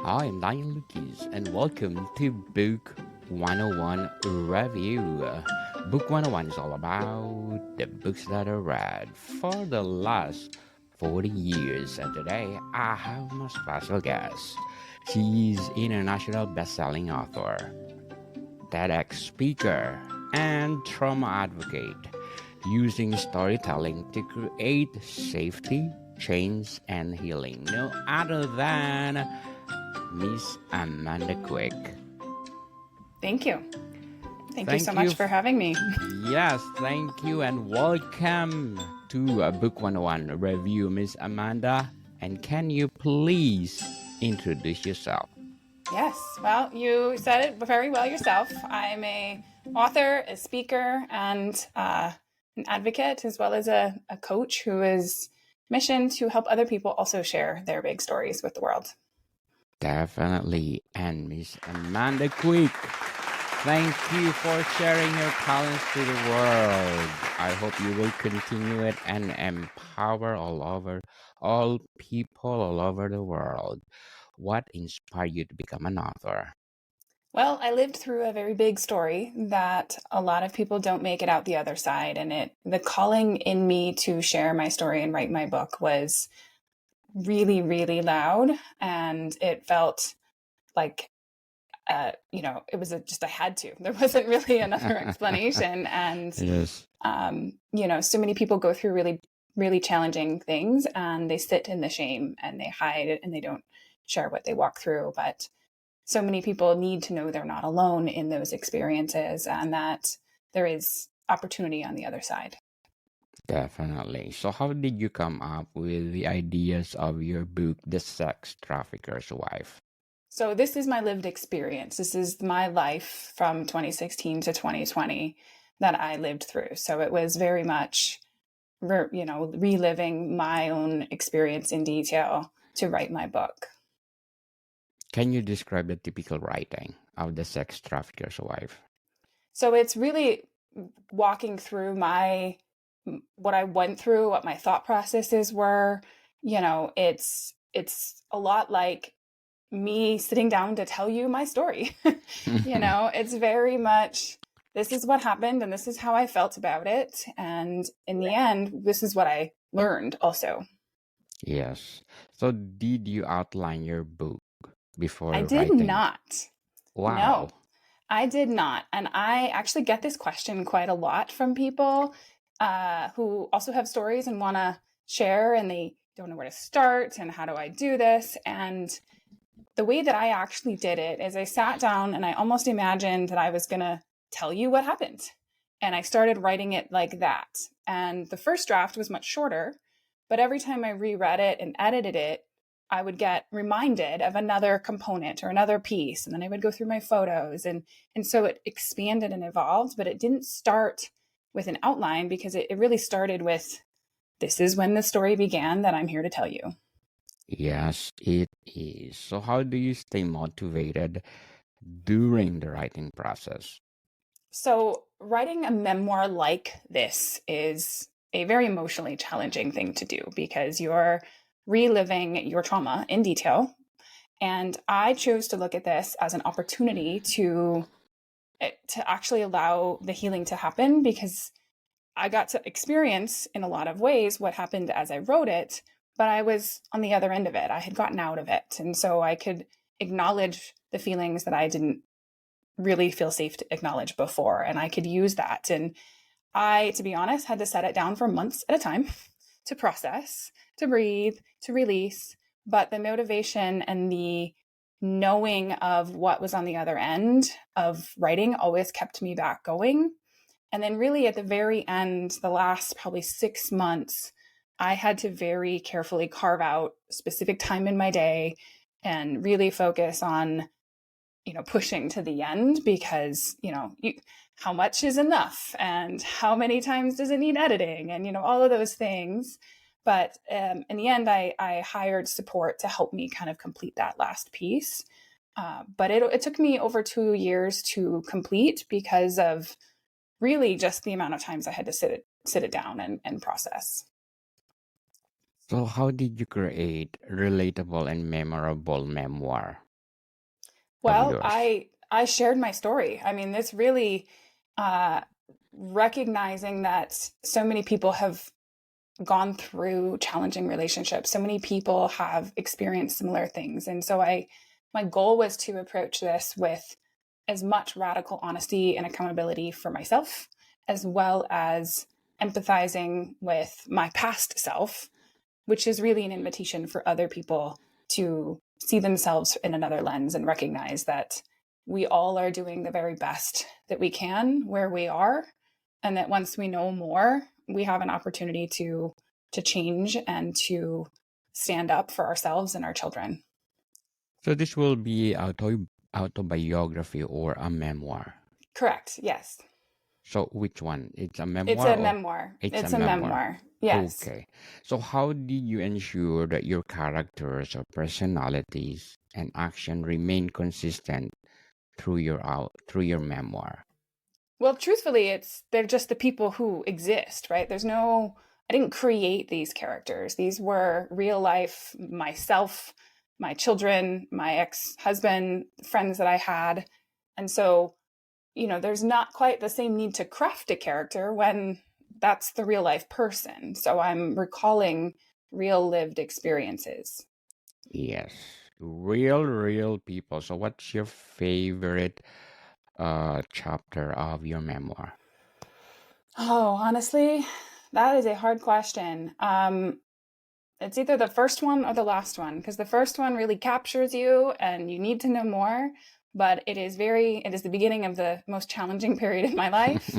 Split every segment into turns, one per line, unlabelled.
Hi, I'm Daniel Lucas, and welcome to Book 101 Review. Book 101 is all about the books that I read for the last 40 years, and today I have my special guest. She's international best-selling author, TEDx speaker, and trauma advocate, using storytelling to create safety, change, and healing. No other than Miss Amanda Quick.
Thank you. Thank you
Thank
so
you.
much for having me.
Yes, thank you, and welcome to Book 101 Review, Miss Amanda. And can you please introduce yourself?
Yes, well, you said it very well yourself. I'm a author, a speaker, and an advocate, as well as a coach who is mission to help other people also share their big stories with the world.
Definitely. And Miss Amanda Quick, thank you for sharing your talents to the world. I hope you will continue it and empower all people all over the world. What inspired you to become an author?
Well, I lived through a very big story that a lot of people don't make it out the other side, and the calling in me to share my story and write my book was really, really loud, and it felt like it was just I had to. There wasn't really another explanation, and
Yes.
so many people go through really, really challenging things, and they sit in the shame and they hide it and they don't share what they walk through. But so many people need to know they're not alone in those experiences, and that there is opportunity on the other side.
Definitely. So, how did you come up with the ideas of your book, The Sex Trafficker's Wife?
So this is my lived experience. This is my life from 2016 to 2020 that I lived through. So it was very much, reliving my own experience in detail to write my book.
Can you describe the typical writing of The Sex Trafficker's Wife?
So it's really walking through what I went through, what my thought processes were. It's a lot like me sitting down to tell you my story. It's very much, this is what happened and this is how I felt about it. And in the end, this is what I learned also.
Yes. So, did you outline your book
I
before
did
writing?
not.
Wow.
No, I did not. And I actually get this question quite a lot from people who also have stories and want to share, and they don't know where to start and how do I do this. And the way that I actually did it is I sat down and I almost imagined that I was going to tell you what happened. And I started writing it like that. And the first draft was much shorter, but every time I reread it and edited it, I would get reminded of another component or another piece. And then I would go through my photos. And so it expanded and evolved, but it didn't start with an outline because it really started with, this is when the story began that I'm here to tell you.
Yes, it is. So, how do you stay motivated during the writing process?
So, writing a memoir like this is a very emotionally challenging thing to do because you're reliving your trauma in detail. And I chose to look at this as an opportunity to actually allow the healing to happen, because I got to experience in a lot of ways what happened as I wrote it, but I was on the other end of it. I had gotten out of it. And so I could acknowledge the feelings that I didn't really feel safe to acknowledge before. And I could use that. And I, to be honest, had to set it down for months at a time to process, to breathe, to release. But the motivation and the knowing of what was on the other end of writing always kept me back going. And then, really, at the very end, the last probably 6 months, I had to very carefully carve out specific time in my day and really focus on pushing to the end, because how much is enough and how many times does it need editing, and all of those things. But in the end, I hired support to help me kind of complete that last piece. But it took me over 2 years to complete because of really just the amount of times I had to sit it down and process.
So, how did you create relatable and memorable memoir? of
Well,
yours?
I shared my story. I mean, this really uh, recognizing that so many people have gone through challenging relationships. So many people have experienced similar things. And so my goal was to approach this with as much radical honesty and accountability for myself, as well as empathizing with my past self, which is really an invitation for other people to see themselves in another lens and recognize that we all are doing the very best that we can where we are, and that once we know more, we have an opportunity to change and to stand up for ourselves and our children.
So this will be autobiography or a memoir.
Correct. Yes.
So which one? It's a
It's
memoir
a
or
memoir.
it's a
It's a
memoir?
memoir. Yes.
Okay. So how did you ensure that your characters or personalities and action remain consistent through your memoir?
Well, truthfully, they're just the people who exist, right? I didn't create these characters. These were real life myself, my children, my ex-husband, friends that I had. And so, there's not quite the same need to craft a character when that's the real life person. So I'm recalling real lived experiences.
Yes. Real people. So what's your favorite chapter of your memoir?
Oh, honestly, that is a hard question. It's either the first one or the last one, because the first one really captures you and you need to know more, but it is the beginning of the most challenging period in my life.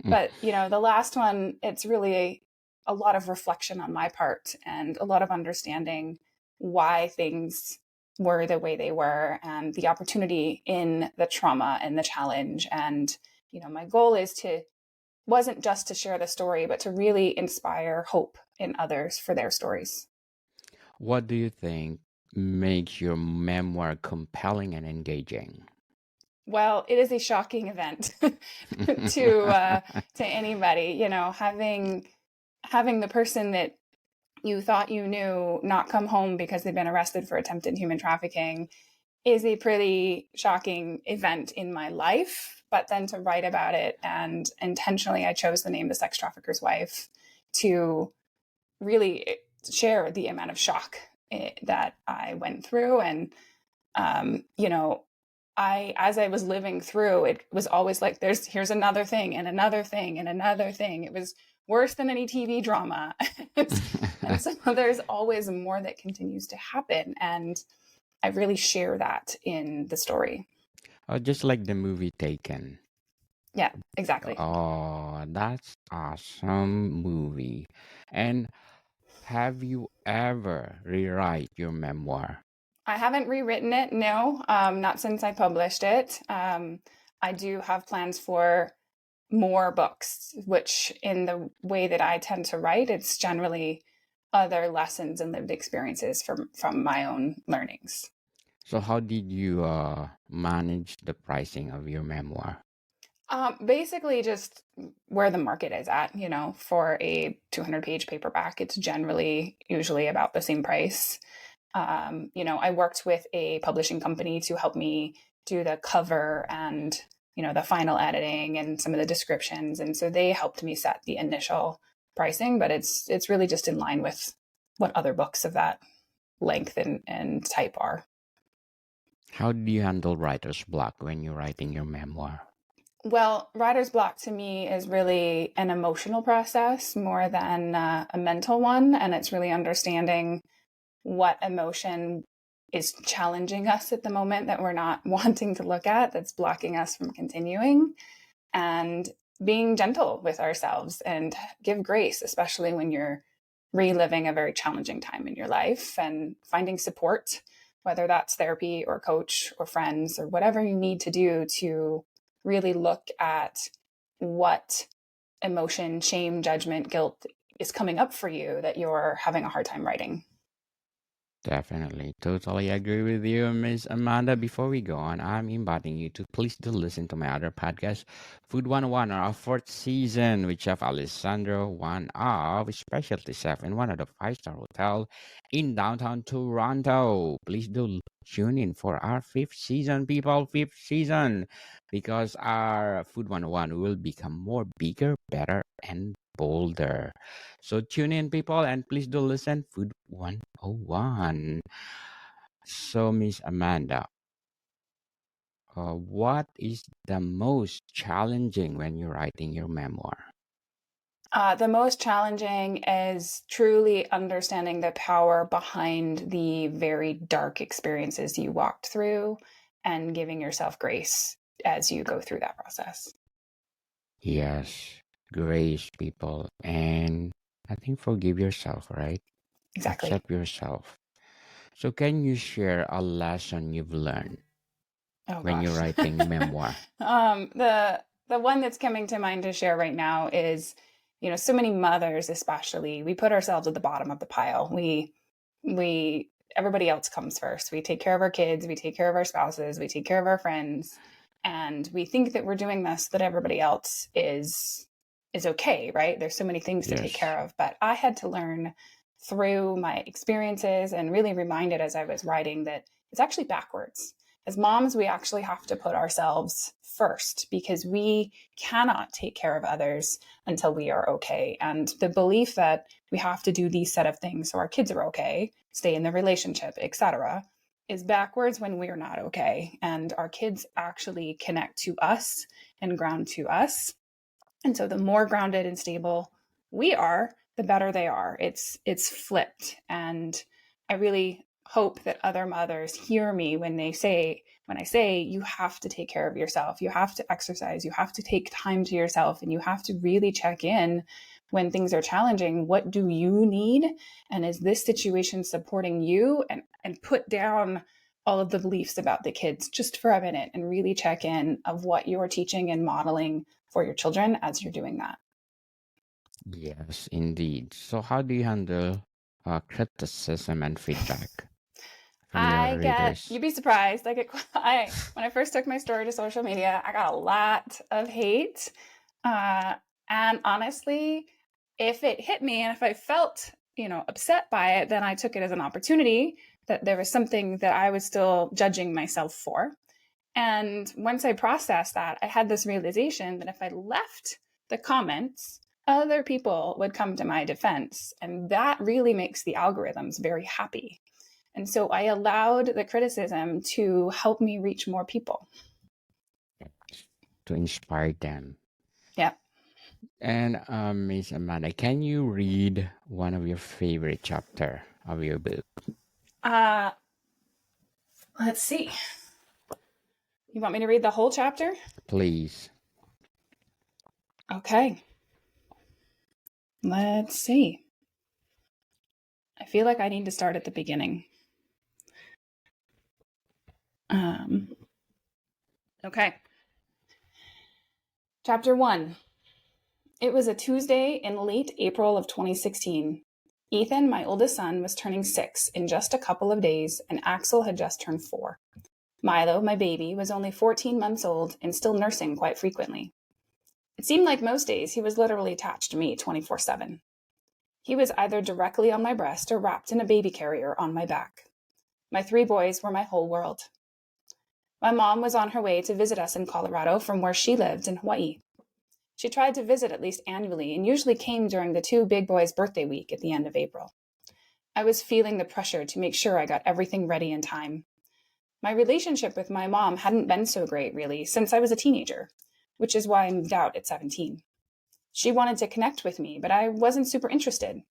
But, the last one, it's really a lot of reflection on my part and a lot of understanding why things were the way they were and the opportunity in the trauma and the challenge. And, my goal wasn't just to share the story, but to really inspire hope in others for their stories.
What do you think makes your memoir compelling and engaging?
Well, it is a shocking event to anybody. Having the person that you thought you knew not come home because they've been arrested for attempted human trafficking is a pretty shocking event in my life. But then to write about it, and intentionally, I chose the name "The Sex Trafficker's Wife" to really share the amount of shock that I went through. And um, you know, as I was living through, it was always like, here's another thing and another thing and another thing. It was worse than any TV drama. And so there's always more that continues to happen. And I really share that in the story.
Just like the movie Taken.
Yeah, exactly.
Oh, that's awesome movie. And have you ever rewrite your memoir?
I haven't rewritten it, no, not since I published it. I do have plans for more books, which in the way that I tend to write, it's generally other lessons and lived experiences from my own learnings.
So how did you manage the pricing of your memoir?
Basically, just where the market is at. For a 200-page paperback, it's generally usually about the same price. I worked with a publishing company to help me do the cover and the final editing and some of the descriptions, and so they helped me set the initial pricing. But it's really just in line with what other books of that length and type are.
How do you handle writer's block when you're writing your memoir?
Well, writer's block to me is really an emotional process more than a mental one, and it's really understanding what emotion is challenging us at the moment that we're not wanting to look at, that's blocking us from continuing, and being gentle with ourselves and give grace, especially when you're reliving a very challenging time in your life, and finding support, whether that's therapy or coach or friends or whatever you need to do to really look at what emotion, shame, judgment, guilt is coming up for you that you're having a hard time writing.
Definitely. Totally agree with you, Miss Amanda. Before we go on, I'm inviting you to please do listen to my other podcast, Food 101, our fourth season with Chef Alessandro, one of specialty chef in one of the five-star hotel in downtown Toronto. Please do tune in for our fifth season, people, fifth season, because our Food 101 will become more bigger, better, and bolder. So tune in, people, and please do listen. Food 101. So, Miss Amanda, what is the most challenging when you're writing your memoir?
The most challenging is truly understanding the power behind the very dark experiences you walked through and giving yourself grace as you go through that process.
Yes, grace, people, and I think forgive yourself, right?
Exactly.
Accept yourself. So, can you share a lesson you've learned
Oh
when you're
gosh.
writing memoir?
The one that's coming to mind to share right now is, so many mothers especially, we put ourselves at the bottom of the pile. We everybody else comes first. We take care of our kids, we take care of our spouses, we take care of our friends, and we think that we're doing this so that everybody else is okay, right? There's so many things to take
Yes,
care of, but I had to learn through my experiences and really reminded as I was writing that it's actually backwards. As moms, we actually have to put ourselves first because we cannot take care of others until we are okay. And the belief that we have to do these set of things so our kids are okay, stay in the relationship, etc., is backwards when we're not okay. And our kids actually connect to us and ground to us. And so the more grounded and stable we are, the better they are. It's flipped. And I really hope that other mothers hear me when I say you have to take care of yourself, you have to exercise, you have to take time to yourself, and you have to really check in when things are challenging. What do you need? And is this situation supporting you? And put down all of the beliefs about the kids just for a minute and really check in of what you're teaching and modeling for your children as you're doing that.
yes, indeed. So, how do you handle criticism and feedback from your readers?
You'd be surprised. When I first took my story to social media, I got a lot of hate. Uh, and honestly, if it hit me and if I felt, upset by it, then I took it as an opportunity that there was something that I was still judging myself for. And once I processed that, I had this realization that if I left the comments, other people would come to my defense. And that really makes the algorithms very happy. And so I allowed the criticism to help me reach more people.
To inspire them.
Yeah.
And Miss Amanda, can you read one of your favorite chapter of your book,
Uh, let's see. You want me to read the whole chapter?
please?
Okay. Let's see. I feel like I need to start at the beginning. Okay. Chapter 1. It was a Tuesday in late April of 2016. Ethan, my oldest son, was turning 6 in just a couple of days, and Axel had just turned 4. Milo, my baby, was only 14 months old and still nursing quite frequently. It seemed like most days he was literally attached to me 24/7. He was either directly on my breast or wrapped in a baby carrier on my back. My 3 boys were my whole world. My mom was on her way to visit us in Colorado from where she lived in Hawaii. She tried to visit at least annually and usually came during the 2 big boys' birthday week at the end of April. I was feeling the pressure to make sure I got everything ready in time. My relationship with my mom hadn't been so great, really, since I was a teenager, which is why I moved out at 17. She wanted to connect with me, but I wasn't super interested.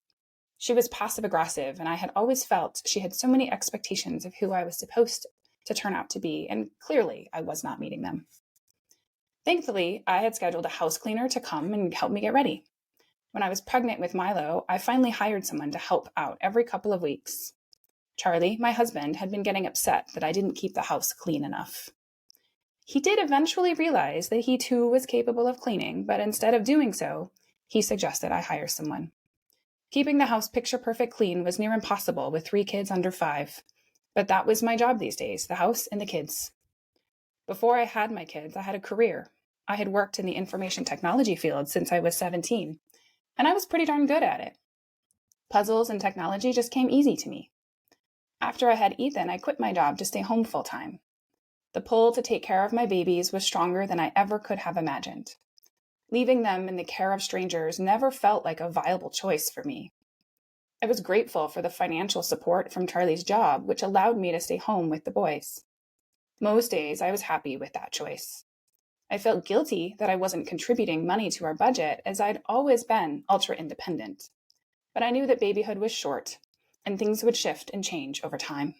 She was passive aggressive, and I had always felt she had so many expectations of who I was supposed to turn out to be, and clearly I was not meeting them. Thankfully, I had scheduled a house cleaner to come and help me get ready. When I was pregnant with Milo, I finally hired someone to help out every couple of weeks. Charlie, my husband, had been getting upset that I didn't keep the house clean enough. He did eventually realize that he too was capable of cleaning, but instead of doing so, he suggested I hire someone. Keeping the house picture-perfect clean was near impossible with 3 kids under 5. But that was my job these days, the house and the kids. Before I had my kids, I had a career. I had worked in the information technology field since I was 17, and I was pretty darn good at it. Puzzles and technology just came easy to me. After I had Ethan, I quit my job to stay home full-time. The pull to take care of my babies was stronger than I ever could have imagined. Leaving them in the care of strangers never felt like a viable choice for me. I was grateful for the financial support from Charlie's job, which allowed me to stay home with the boys. Most days, I was happy with that choice. I felt guilty that I wasn't contributing money to our budget, as I'd always been ultra-independent. But I knew that babyhood was short, and things would shift and change over time.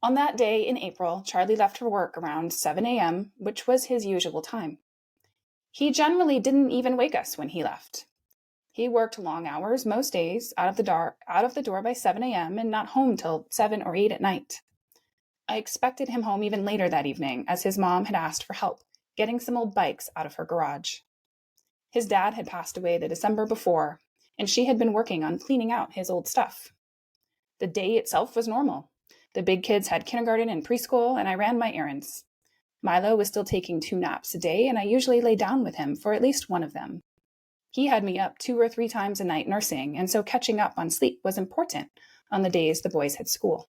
On that day in April, Charlie left for work around 7 a.m., which was his usual time. He generally didn't even wake us when he left. He worked long hours most days, out of the door by 7 a.m. and not home till 7 or 8 at night. I expected him home even later that evening, as his mom had asked for help getting some old bikes out of her garage. His dad had passed away the December before, and she had been working on cleaning out his old stuff. The day itself was normal. The big kids had kindergarten and preschool, and I ran my errands. Milo was still taking 2 naps a day, and I usually lay down with him for at least one of them. He had me up 2 or 3 times a night nursing, and so catching up on sleep was important on the days the boys had school.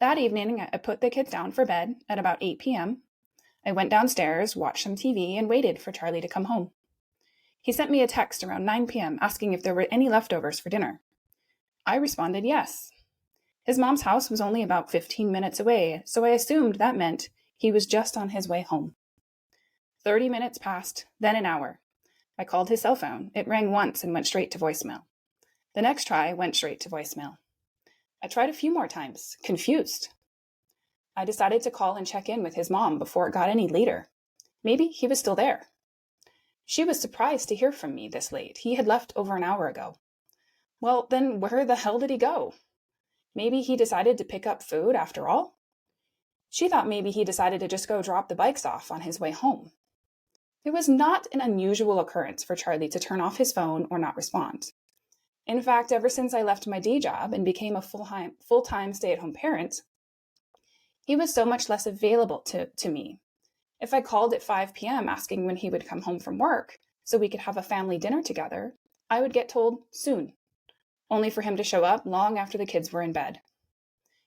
That evening, I put the kids down for bed at about 8 p.m. I went downstairs, watched some TV, and waited for Charlie to come home. He sent me a text around 9 p.m. asking if there were any leftovers for dinner. I responded yes. His mom's house was only about 15 minutes away, so I assumed that meant he was just on his way home. 30 minutes passed, then an hour. I called his cell phone. It rang once and went straight to voicemail. The next try went straight to voicemail. I tried a few more times, confused. I decided to call and check in with his mom before it got any later. Maybe he was still there. She was surprised to hear from me this late. He had left over an hour ago. Well, then where the hell did he go? Maybe he decided to pick up food after all? She thought maybe he decided to just go drop the bikes off on his way home. It was not an unusual occurrence for Charlie to turn off his phone or not respond. In fact, ever since I left my day job and became a full-time stay-at-home parent, he was so much less available to me. If I called at 5 p.m. asking when he would come home from work so we could have a family dinner together, I would get told soon, only for him to show up long after the kids were in bed.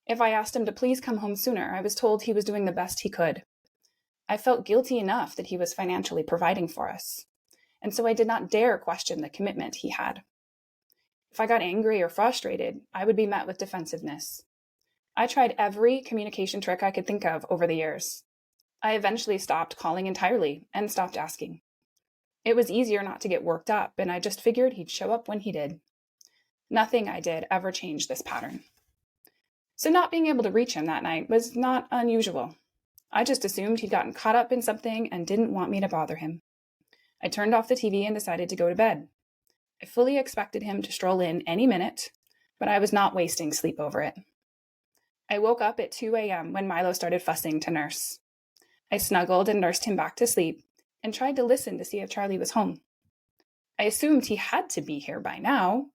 If I asked him to please come home sooner, I was told he was doing the best he could. I felt guilty enough that he was financially providing for us, and so I did not dare question the commitment he had. If I got angry or frustrated, I would be met with defensiveness. I tried every communication trick I could think of over the years. I eventually stopped calling entirely and stopped asking. It was easier not to get worked up, and I just figured he'd show up when he did. Nothing I did ever changed this pattern. So not being able to reach him that night was not unusual. I just assumed he'd gotten caught up in something and didn't want me to bother him. I turned off the TV and decided to go to bed. I fully expected him to stroll in any minute, but I was not wasting sleep over it. I woke up at 2 a.m. when Milo started fussing to nurse. I snuggled and nursed him back to sleep and tried to listen to see if Charlie was home. I assumed he had to be here by now,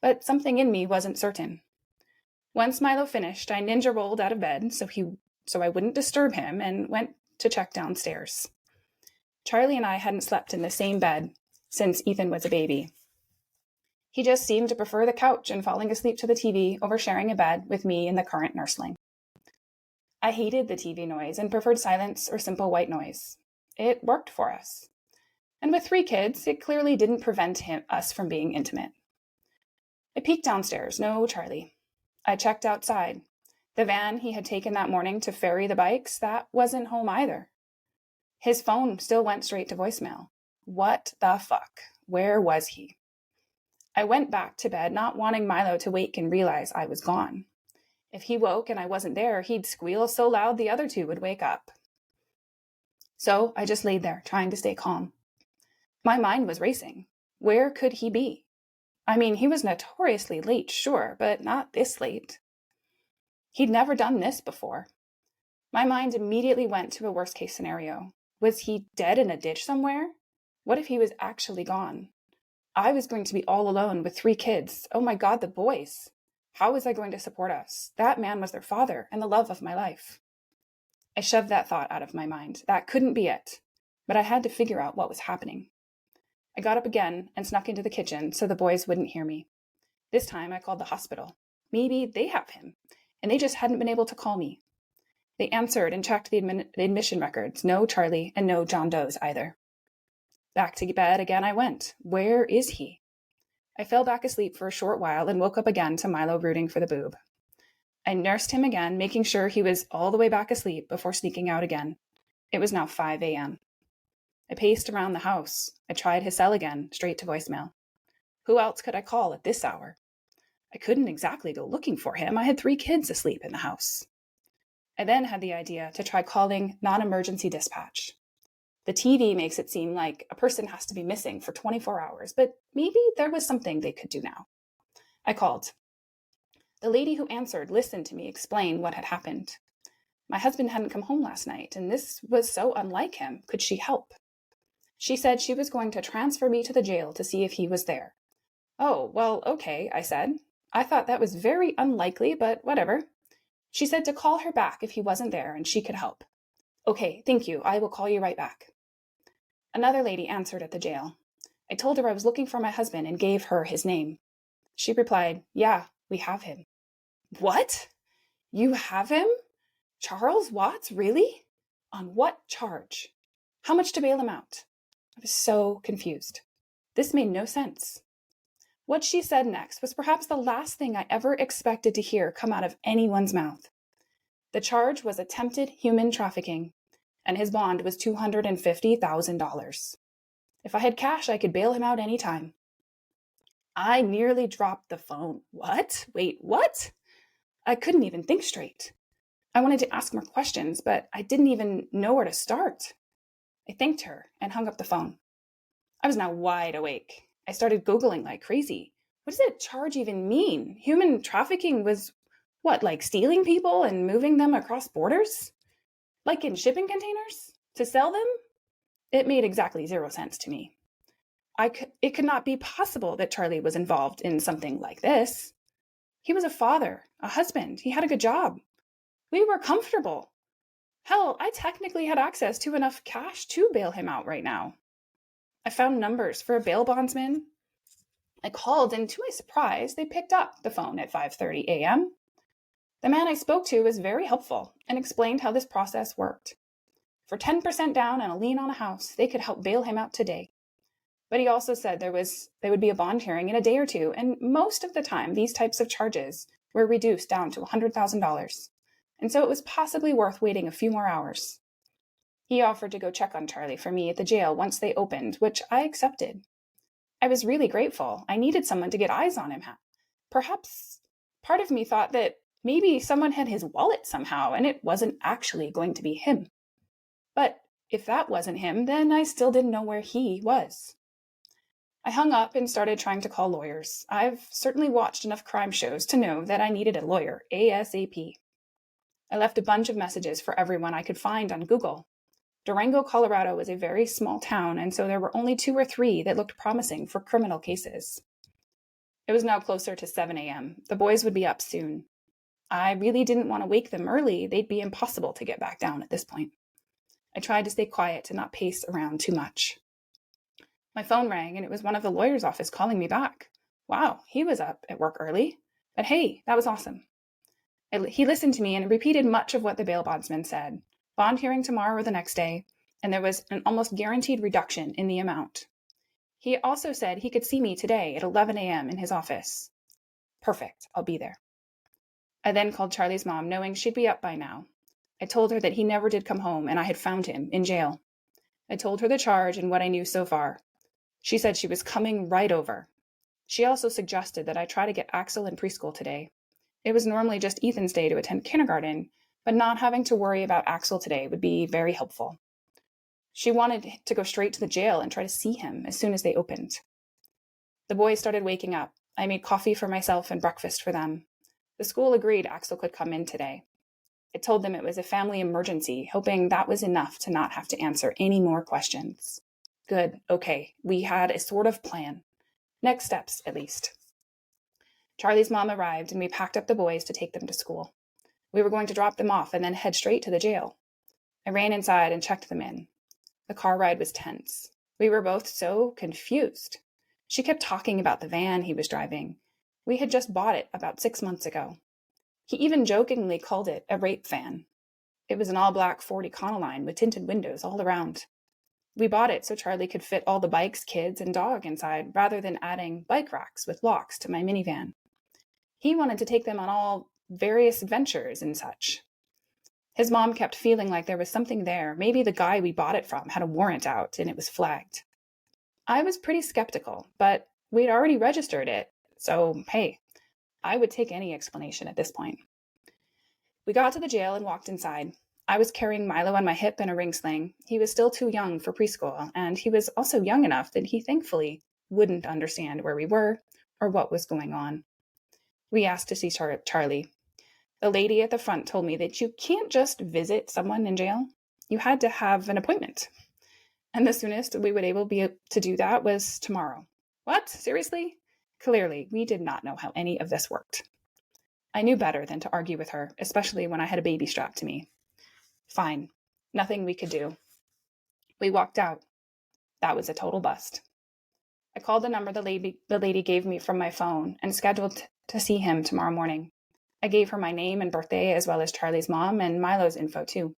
but something in me wasn't certain. Once Milo finished, I ninja rolled out of bed so I wouldn't disturb him and went to check downstairs. Charlie and I hadn't slept in the same bed since Ethan was a baby. He just seemed to prefer the couch and falling asleep to the TV over sharing a bed with me and the current nursling. I hated the TV noise and preferred silence or simple white noise. It worked for us. And with 3 kids, it clearly didn't prevent us from being intimate. I peeked downstairs. No Charlie. I checked outside. The van he had taken that morning to ferry the bikes, that wasn't home either. His phone still went straight to voicemail. What the fuck? Where was he? I went back to bed, not wanting Milo to wake and realize I was gone. If he woke and I wasn't there, he'd squeal so loud the other 2 would wake up. So I just laid there, trying to stay calm. My mind was racing. Where could he be? I mean, he was notoriously late, sure, but not this late. He'd never done this before. My mind immediately went to a worst-case scenario. Was he dead in a ditch somewhere? What if he was actually gone? I was going to be all alone with 3 kids. Oh my God, the boys. How was I going to support us? That man was their father and the love of my life. I shoved that thought out of my mind. That couldn't be it. But I had to figure out what was happening. I got up again and snuck into the kitchen so the boys wouldn't hear me. This time I called the hospital. Maybe they have him, and they just hadn't been able to call me. They answered and checked the admission records. No Charlie and no John Doe's either. Back to bed again I went. Where is he? I fell back asleep for a short while and woke up again to Milo rooting for the boob. I nursed him again, making sure he was all the way back asleep before sneaking out again. It was now 5 a.m. I paced around the house. I tried his cell again, straight to voicemail. Who else could I call at this hour? I couldn't exactly go looking for him. I had 3 kids asleep in the house. I then had the idea to try calling non-emergency dispatch. The TV makes it seem like a person has to be missing for 24 hours, but maybe there was something they could do now. I called. The lady who answered listened to me explain what had happened. My husband hadn't come home last night, and this was so unlike him. Could she help? She said she was going to transfer me to the jail to see if he was there. Oh, well, okay, I said. I thought that was very unlikely, but whatever. She said to call her back if he wasn't there and she could help. Okay, thank you. I will call you right back. Another lady answered at the jail. I told her I was looking for my husband and gave her his name. She replied, yeah, we have him. What? You have him? Charles Watts, really? On what charge? How much to bail him out? I was so confused. This made no sense. What she said next was perhaps the last thing I ever expected to hear come out of anyone's mouth. The charge was attempted human trafficking, and his bond was $250,000. If I had cash, I could bail him out anytime. I nearly dropped the phone. What? Wait, what? I couldn't even think straight. I wanted to ask more questions, but I didn't even know where to start. I thanked her and hung up the phone. I was now wide awake. I started Googling like crazy. What does that charge even mean? Human trafficking was what, like stealing people and moving them across borders? Like in shipping containers? To sell them? It made exactly 0 sense to me. It could not be possible that Charlie was involved in something like this. He was a father, a husband. He had a good job. We were comfortable. Hell, I technically had access to enough cash to bail him out right now. I found numbers for a bail bondsman. I called, and to my surprise, they picked up the phone at 5:30 a.m. The man I spoke to was very helpful and explained how this process worked. For 10% down and a lien on a house, they could help bail him out today. But he also said there would be a bond hearing in a day or two, and most of the time, these types of charges were reduced down to $100,000. And so it was possibly worth waiting a few more hours. He offered to go check on Charlie for me at the jail once they opened, which I accepted. I was really grateful. I needed someone to get eyes on him. Perhaps part of me thought that maybe someone had his wallet somehow, and it wasn't actually going to be him. But if that wasn't him, then I still didn't know where he was. I hung up and started trying to call lawyers. I've certainly watched enough crime shows to know that I needed a lawyer ASAP. I left a bunch of messages for everyone I could find on Google. Durango, Colorado was a very small town, and so there were only 2 or 3 that looked promising for criminal cases. It was now closer to 7 a.m. The boys would be up soon. I really didn't want to wake them early. They'd be impossible to get back down at this point. I tried to stay quiet to not pace around too much. My phone rang, and it was one of the lawyer's office calling me back. Wow, he was up at work early. But hey, that was awesome. He listened to me and repeated much of what the bail bondsman said. Bond hearing tomorrow or the next day, and there was an almost guaranteed reduction in the amount. He also said he could see me today at 11 a.m. in his office. Perfect, I'll be there. I then called Charlie's mom, knowing she'd be up by now. I told her that he never did come home and I had found him in jail. I told her the charge and what I knew so far. She said she was coming right over. She also suggested that I try to get Axel in preschool today. It was normally just Ethan's day to attend kindergarten, but not having to worry about Axel today would be very helpful. She wanted to go straight to the jail and try to see him as soon as they opened. The boys started waking up. I made coffee for myself and breakfast for them. The school agreed Axel could come in today. I told them it was a family emergency, hoping that was enough to not have to answer any more questions. Good, okay, we had a sort of plan. Next steps, at least. Charlie's mom arrived and we packed up the boys to take them to school. We were going to drop them off and then head straight to the jail. I ran inside and checked them in. The car ride was tense. We were both so confused. She kept talking about the van he was driving. We had just bought it about 6 months ago. He even jokingly called it a rape van. It was an all-black Ford Econoline with tinted windows all around. We bought it so Charlie could fit all the bikes, kids, and dog inside, rather than adding bike racks with locks to my minivan. He wanted to take them on all various adventures and such. His mom kept feeling like there was something there. Maybe the guy we bought it from had a warrant out and it was flagged. I was pretty skeptical, but we'd already registered it, so hey, I would take any explanation at this point. We got to the jail and walked inside. I was carrying Milo on my hip in a ring sling. He was still too young for preschool, and he was also young enough that he thankfully wouldn't understand where we were or what was going on. We asked to see Charlie. The lady at the front told me that you can't just visit someone in jail. You had to have an appointment. And the soonest we would be able to do that was tomorrow. What? Seriously? Clearly, we did not know how any of this worked. I knew better than to argue with her, especially when I had a baby strapped to me. Fine. Nothing we could do. We walked out. That was a total bust. I called the number the lady gave me from my phone and scheduled to see him tomorrow morning. I gave her my name and birthday as well as Charlie's mom and Milo's info too.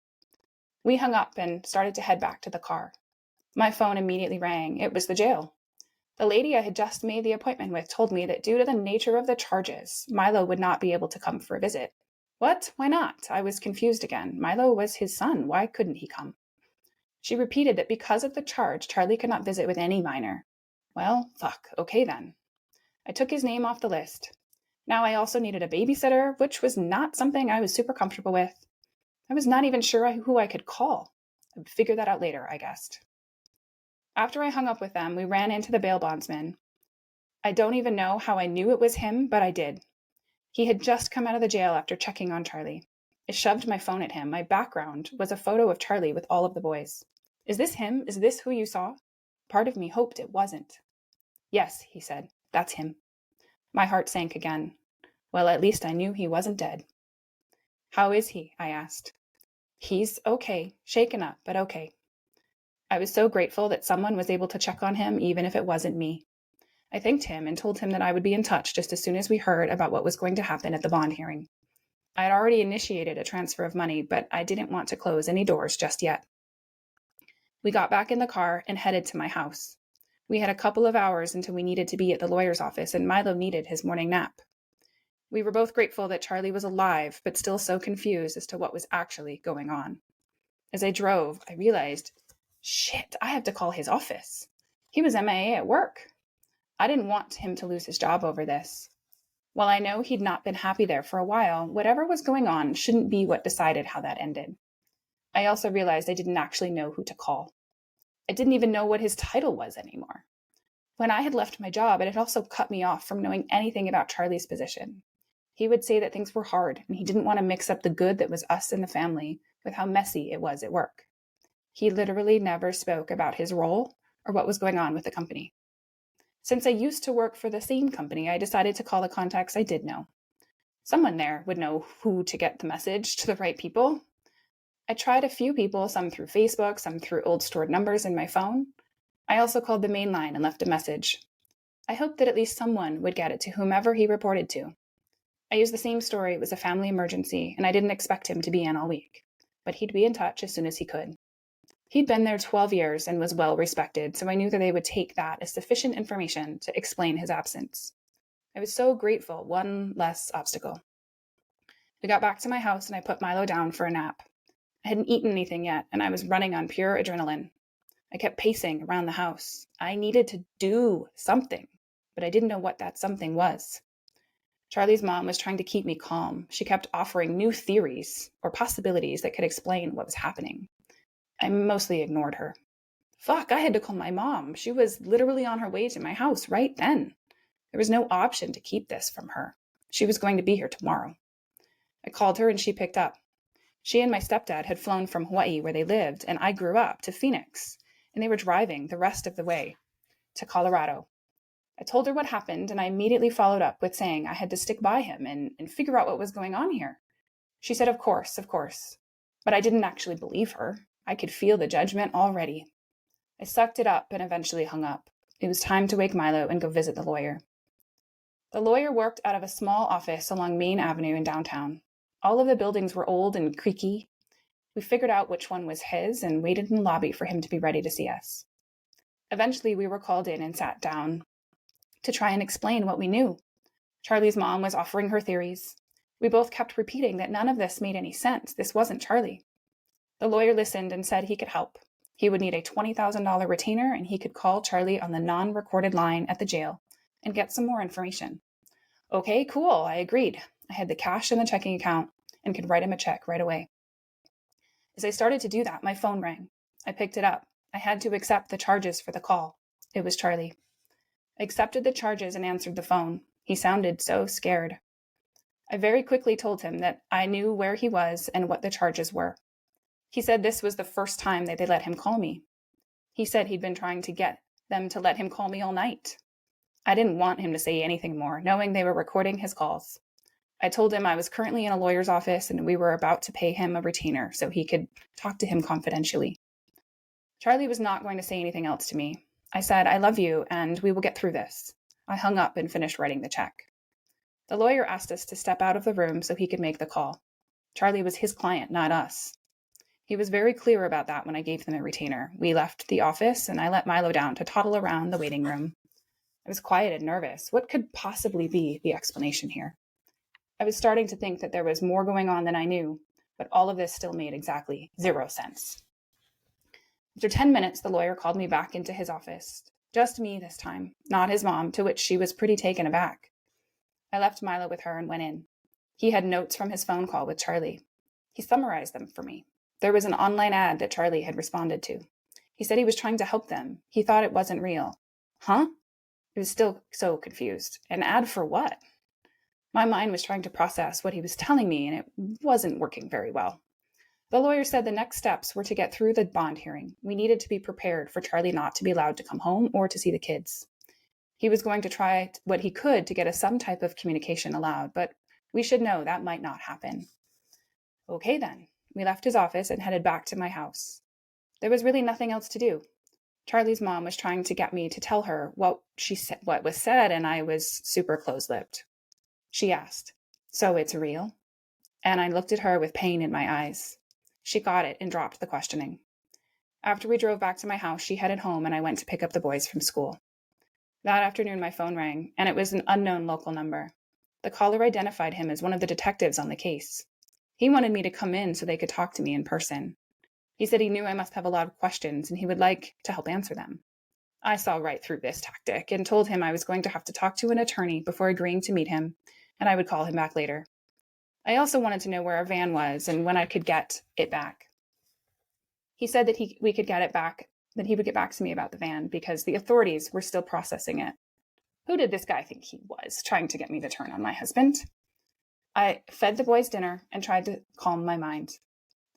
We hung up and started to head back to the car. My phone immediately rang. It was the jail. The lady I had just made the appointment with told me that due to the nature of the charges, Milo would not be able to come for a visit. What? Why not? I was confused again. Milo was his son. Why couldn't he come? She repeated that because of the charge, Charlie could not visit with any minor. Well, fuck. Okay then. I took his name off the list. Now I also needed a babysitter, which was not something I was super comfortable with. I was not even sure who I could call. I would figure that out later, I guessed. After I hung up with them, we ran into the bail bondsman. I don't even know how I knew it was him, but I did. He had just come out of the jail after checking on Charlie. I shoved my phone at him. My background was a photo of Charlie with all of the boys. Is this him? Is this who you saw? Part of me hoped it wasn't. Yes, he said. That's him. My heart sank again. Well, at least I knew he wasn't dead. How is he? I asked. He's okay, shaken up, but okay. I was so grateful that someone was able to check on him, even if it wasn't me. I thanked him and told him that I would be in touch just as soon as we heard about what was going to happen at the bond hearing. I had already initiated a transfer of money, but I didn't want to close any doors just yet. We got back in the car and headed to my house. We had a couple of hours until we needed to be at the lawyer's office, and Milo needed his morning nap. We were both grateful that Charlie was alive, but still so confused as to what was actually going on. As I drove, I realized, shit, I have to call his office. He was MIA at work. I didn't want him to lose his job over this. While I know he'd not been happy there for a while, whatever was going on shouldn't be what decided how that ended. I also realized I didn't actually know who to call. I didn't even know what his title was anymore. When I had left my job, it had also cut me off from knowing anything about Charlie's position. He would say that things were hard, and he didn't want to mix up the good that was us and the family with how messy it was at work. He literally never spoke about his role or what was going on with the company. Since I used to work for the same company, I decided to call the contacts I did know. Someone there would know who to get the message to the right people. I tried a few people, some through Facebook, some through old stored numbers in my phone. I also called the main line and left a message. I hoped that at least someone would get it to whomever he reported to. I used the same story. It was a family emergency, and I didn't expect him to be in all week. But he'd be in touch as soon as he could. He'd been there 12 years and was well respected, so I knew that they would take that as sufficient information to explain his absence. I was so grateful, one less obstacle. We got back to my house and I put Milo down for a nap. I hadn't eaten anything yet, and I was running on pure adrenaline. I kept pacing around the house. I needed to do something, but I didn't know what that something was. Charlie's mom was trying to keep me calm. She kept offering new theories or possibilities that could explain what was happening. I mostly ignored her. Fuck, I had to call my mom. She was literally on her way to my house right then. There was no option to keep this from her. She was going to be here tomorrow. I called her and she picked up. She and my stepdad had flown from Hawaii, where they lived, and I grew up, to Phoenix, and they were driving the rest of the way to Colorado. I told her what happened, and I immediately followed up with saying I had to stick by him and figure out what was going on here. She said, of course, of course. But I didn't actually believe her. I could feel the judgment already. I sucked it up and eventually hung up. It was time to wake Milo and go visit the lawyer. The lawyer worked out of a small office along Main Avenue in downtown. All of the buildings were old and creaky. We figured out which one was his and waited in the lobby for him to be ready to see us. Eventually, we were called in and sat down to try and explain what we knew. Charlie's mom was offering her theories. We both kept repeating that none of this made any sense. This wasn't Charlie. The lawyer listened and said he could help. He would need a $20,000 retainer, and he could call Charlie on the non-recorded line at the jail and get some more information. Okay, cool, I agreed. I had the cash in the checking account and could write him a check right away. As I started to do that, my phone rang. I picked it up. I had to accept the charges for the call. It was Charlie. I accepted the charges and answered the phone. He sounded so scared. I very quickly told him that I knew where he was and what the charges were. He said this was the first time that they let him call me. He said he'd been trying to get them to let him call me all night. I didn't want him to say anything more, knowing they were recording his calls. I told him I was currently in a lawyer's office and we were about to pay him a retainer so he could talk to him confidentially. Charlie was not going to say anything else to me. I said, I love you and we will get through this. I hung up and finished writing the check. The lawyer asked us to step out of the room so he could make the call. Charlie was his client, not us. He was very clear about that when I gave them a retainer. We left the office and I let Milo down to toddle around the waiting room. I was quiet and nervous. What could possibly be the explanation here? I was starting to think that there was more going on than I knew, but all of this still made exactly zero sense. After 10 minutes, the lawyer called me back into his office. Just me this time, not his mom, to which she was pretty taken aback. I left Milo with her and went in. He had notes from his phone call with Charlie. He summarized them for me. There was an online ad that Charlie had responded to. He said he was trying to help them. He thought it wasn't real. Huh? I was still so confused. An ad for what? My mind was trying to process what he was telling me, and it wasn't working very well. The lawyer said the next steps were to get through the bond hearing. We needed to be prepared for Charlie not to be allowed to come home or to see the kids. He was going to try what he could to get us some type of communication allowed, but we should know that might not happen. Okay then. We left his office and headed back to my house. There was really nothing else to do. Charlie's mom was trying to get me to tell her what was said, and I was super close-lipped. She asked, "So it's real?" And I looked at her with pain in my eyes. She got it and dropped the questioning. After we drove back to my house, she headed home and I went to pick up the boys from school. That afternoon, my phone rang, and it was an unknown local number. The caller identified him as one of the detectives on the case. He wanted me to come in so they could talk to me in person. He said he knew I must have a lot of questions and he would like to help answer them. I saw right through this tactic and told him I was going to have to talk to an attorney before agreeing to meet him, and I would call him back later. I also wanted to know where our van was and when I could get it back. He said that he would get back to me about the van because the authorities were still processing it. Who did this guy think he was, trying to get me to turn on my husband? I fed the boys dinner and tried to calm my mind.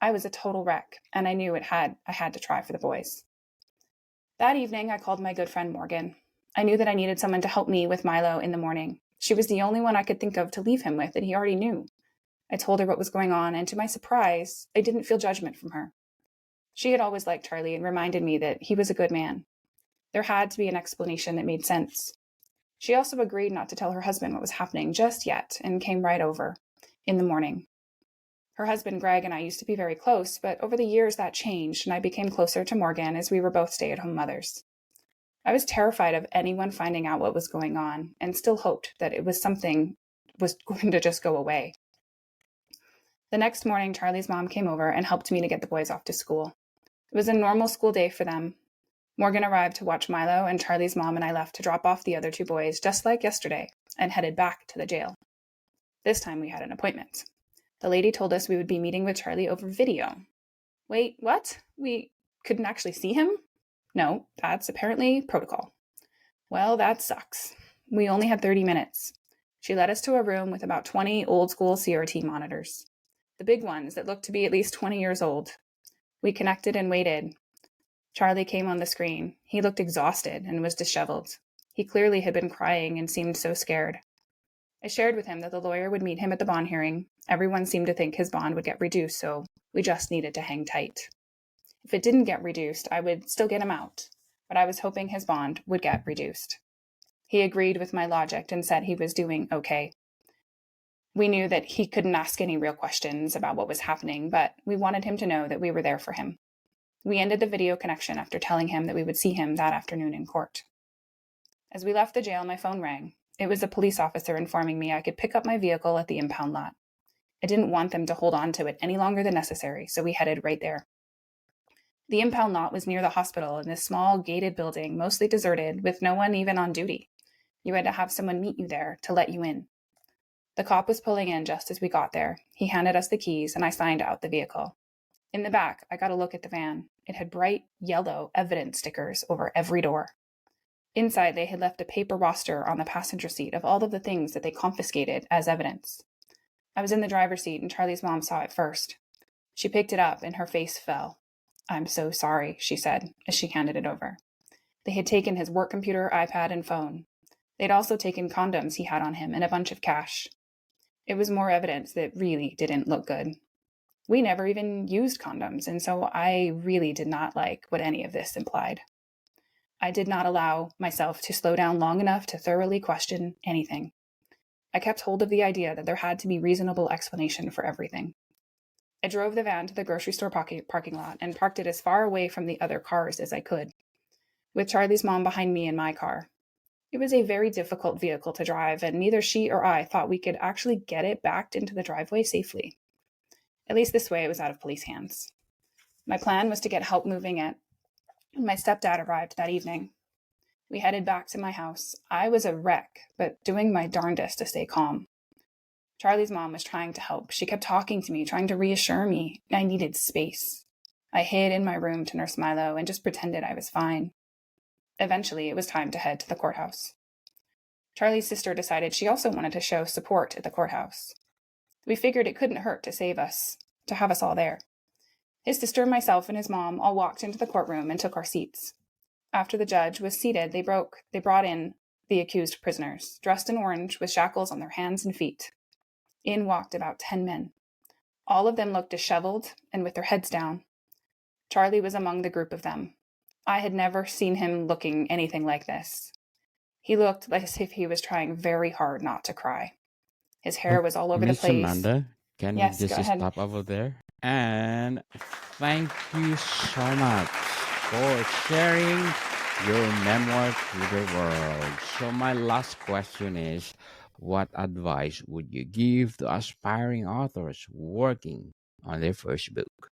I was a total wreck, and I knew I had to try for the boys. That evening, I called my good friend Morgan. I knew that I needed someone to help me with Milo in the morning. She was the only one I could think of to leave him with, and he already knew. I told her what was going on, and to my surprise, I didn't feel judgment from her. She had always liked Charlie and reminded me that he was a good man. There had to be an explanation that made sense. She also agreed not to tell her husband what was happening just yet and came right over in the morning. Her husband, Greg, and I used to be very close, but over the years that changed and I became closer to Morgan as we were both stay-at-home mothers. I was terrified of anyone finding out what was going on and still hoped that it was something was going to just go away. The next morning, Charlie's mom came over and helped me to get the boys off to school. It was a normal school day for them. Morgan arrived to watch Milo, and Charlie's mom and I left to drop off the other two boys, just like yesterday, and headed back to the jail. This time we had an appointment. The lady told us we would be meeting with Charlie over video. Wait, what? We couldn't actually see him? No, that's apparently protocol. Well, that sucks. We only had 30 minutes. She led us to a room with about 20 old-school CRT monitors. The big ones that looked to be at least 20 years old. We connected and waited. Charlie came on the screen. He looked exhausted and was disheveled. He clearly had been crying and seemed so scared. I shared with him that the lawyer would meet him at the bond hearing. Everyone seemed to think his bond would get reduced, so we just needed to hang tight. If it didn't get reduced, I would still get him out, but I was hoping his bond would get reduced. He agreed with my logic and said he was doing okay. We knew that he couldn't ask any real questions about what was happening, but we wanted him to know that we were there for him. We ended the video connection after telling him that we would see him that afternoon in court. As we left the jail, my phone rang. It was a police officer informing me I could pick up my vehicle at the impound lot. I didn't want them to hold on to it any longer than necessary, so we headed right there. The impound lot was near the hospital in this small, gated building, mostly deserted, with no one even on duty. You had to have someone meet you there to let you in. The cop was pulling in just as we got there. He handed us the keys, and I signed out the vehicle. In the back, I got a look at the van. It had bright yellow evidence stickers over every door. Inside, they had left a paper roster on the passenger seat of all of the things that they confiscated as evidence. I was in the driver's seat, and Charlie's mom saw it first. She picked it up, and her face fell. "I'm so sorry," she said, as she handed it over. They had taken his work computer, iPad, and phone. They'd also taken condoms he had on him and a bunch of cash. It was more evidence that really didn't look good. We never even used condoms, and so I really did not like what any of this implied. I did not allow myself to slow down long enough to thoroughly question anything. I kept hold of the idea that there had to be reasonable explanation for everything. I drove the van to the grocery store parking lot and parked it as far away from the other cars as I could, with Charlie's mom behind me in my car. It was a very difficult vehicle to drive, and neither she or I thought we could actually get it backed into the driveway safely. At least this way it was out of police hands. My plan was to get help moving it, and my stepdad arrived that evening. We headed back to my house. I was a wreck, but doing my darndest to stay calm. Charlie's mom was trying to help. She kept talking to me, trying to reassure me I needed space. I hid in my room to nurse Milo and just pretended I was fine. Eventually, it was time to head to the courthouse. Charlie's sister decided she also wanted to show support at the courthouse. We figured it couldn't hurt to save us, to have us all there. His sister, myself, and his mom all walked into the courtroom and took our seats. After the judge was seated, they brought in the accused prisoners, dressed in orange with shackles on their hands and feet. In walked about 10 men. All of them looked disheveled and with their heads down. Charlie was among the group of them. I had never seen him looking anything like this. He looked as if he was trying very hard not to cry. His hair was all over the
Miss
place.
Amanda, can
Yes,
you
go
just
ahead.
stop over there? And thank you so much for sharing your memoir to the world. So my last question is, what advice would you give to aspiring authors working on their first book?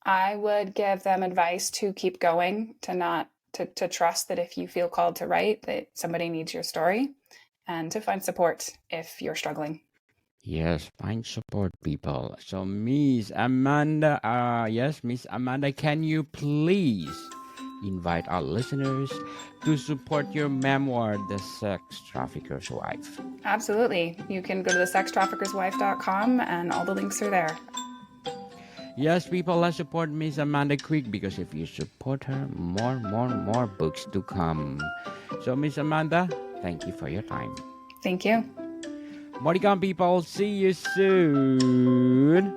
I would give them advice to keep going, to trust that if you feel called to write, that somebody needs your story, and to find support if you're struggling.
Yes, find support, people. So Miss Amanda, Miss Amanda, can you please invite our listeners to support your memoir, The Sex Trafficker's Wife?
Absolutely. You can go to thesextraffickerswife.com and all the links are there.
Yes, people, let's support Miss Amanda quick, because if you support her, more books to come. So Miss Amanda, thank you for your time.
Thank you.
Moricon, people, see you soon.